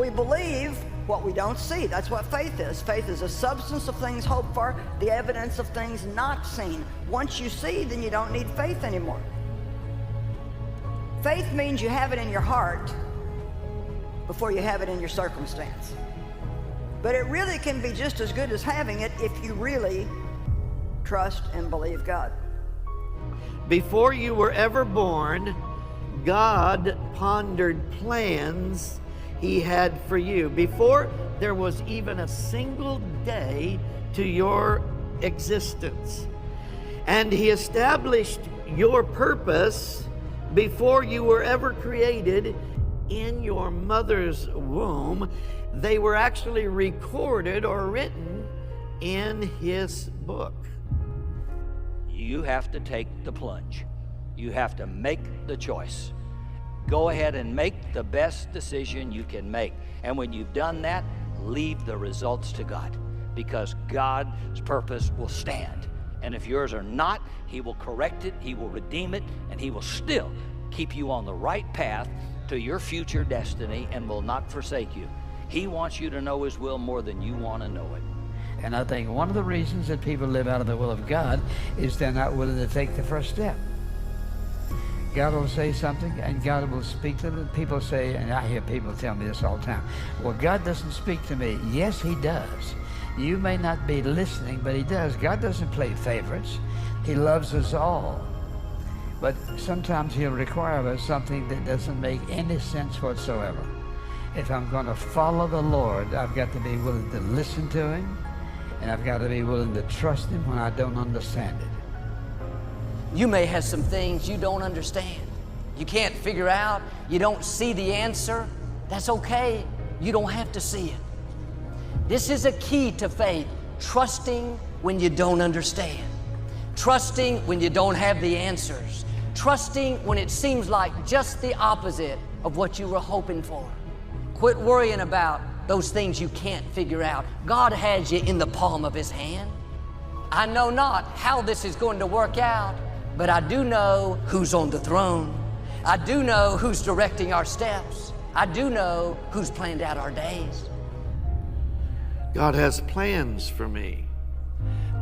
We believe what we don't see. That's what faith is. Faith is a substance of things hoped for, the evidence of things not seen. Once you see, then you don't need faith anymore. Faith means you have it in your heart before you have it in your circumstance. But it really can be just as good as having it if you really trust and believe God. Before you were ever born, God pondered plans He had for you. Before there was even a single day to your existence. And He established your purpose before you were ever created in your mother's womb. They were actually recorded or written in His book. You have to take the plunge. You have to make the choice. Go ahead and make the best decision you can make. And when you've done that, leave the results to God, because God's purpose will stand. And if yours are not, He will correct it, He will redeem it, and He will still keep you on the right path to your future destiny and will not forsake you. He wants you to know His will more than you want to know it. And I think one of the reasons that people live out of the will of God is they're not willing to take the first step. God will say something and God will speak to them. People say, and I hear people tell me this all the time, well, God doesn't speak to me. Yes, He does. You may not be listening, but He does. God doesn't play favorites. He loves us all. But sometimes He'll require of us something that doesn't make any sense whatsoever. If I'm going to follow the Lord, I've got to be willing to listen to Him, and I've got to be willing to trust Him when I don't understand it. You may have some things you don't understand. You can't figure out. You don't see the answer. That's okay. You don't have to see it. This is a key to faith. Trusting when you don't understand. Trusting when you don't have the answers. Trusting when it seems like just the opposite of what you were hoping for. Quit worrying about those things you can't figure out. God has you in the palm of His hand. I know not how this is going to work out, but I do know who's on the throne. I do know who's directing our steps. I do know who's planned out our days. God has plans for me.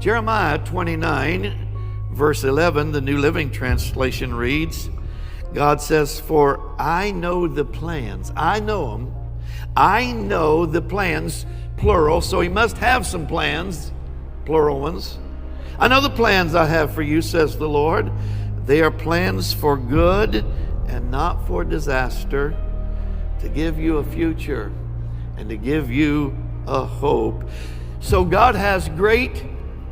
Jeremiah 29, verse 11, the New Living Translation reads, God says, for I know the plans. I know them. I know the plans, plural, so He must have some plans, plural ones. I know the plans I have for you, says the Lord. They are plans for good and not for disaster, to give you a future and to give you a hope. So God has great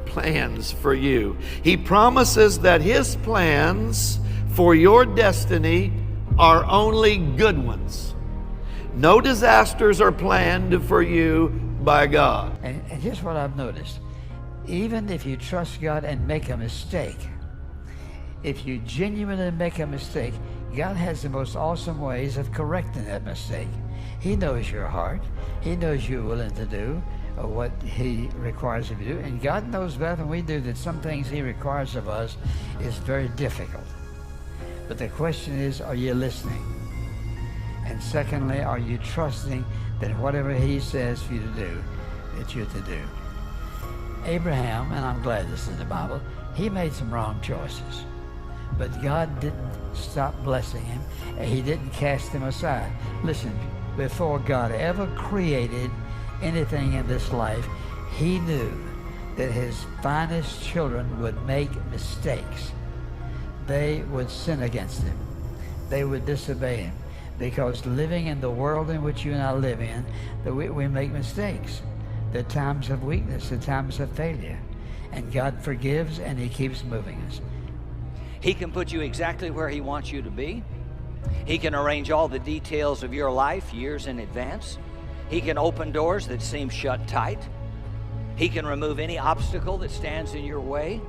plans for you. He promises that His plans for your destiny are only good ones. No disasters are planned for you by God. And here's what I've noticed. Even if you trust God and make a mistake, if you genuinely make a mistake, God has the most awesome ways of correcting that mistake. He knows your heart. He knows you're willing to do what He requires of you. And God knows better than we do that some things He requires of us is very difficult. But the question is, are you listening? And secondly, are you trusting that whatever He says for you to do, that you're to do? Abraham, and I'm glad this is in the Bible, he made some wrong choices. But God didn't stop blessing him. He didn't cast him aside. Listen, before God ever created anything in this life, He knew that His finest children would make mistakes. They would sin against Him. They would disobey Him. Because living in the world in which you and I live in, that we make mistakes. There are times of weakness, there are times of failure. And God forgives and He keeps moving us. He can put you exactly where He wants you to be. He can arrange all the details of your life years in advance. He can open doors that seem shut tight. He can remove any obstacle that stands in your way.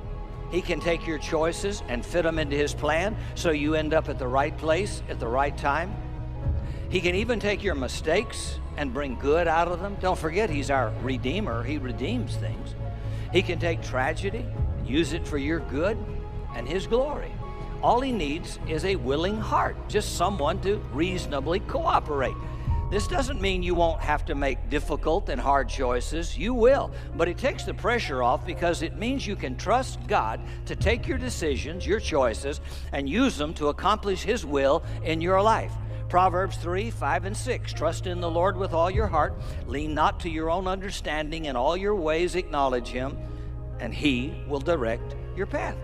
He can take your choices and fit them into His plan so you end up at the right place at the right time. He can even take your mistakes and bring good out of them. Don't forget, He's our Redeemer. He redeems things. He can take tragedy and use it for your good and His glory. All He needs is a willing heart, just someone to reasonably cooperate. This doesn't mean you won't have to make difficult and hard choices. You will. But it takes the pressure off because it means you can trust God to take your decisions, your choices, and use them to accomplish His will in your life. Proverbs 3, 5, and 6. Trust in the Lord with all your heart. Lean not to your own understanding. In all your ways acknowledge Him, and He will direct your path.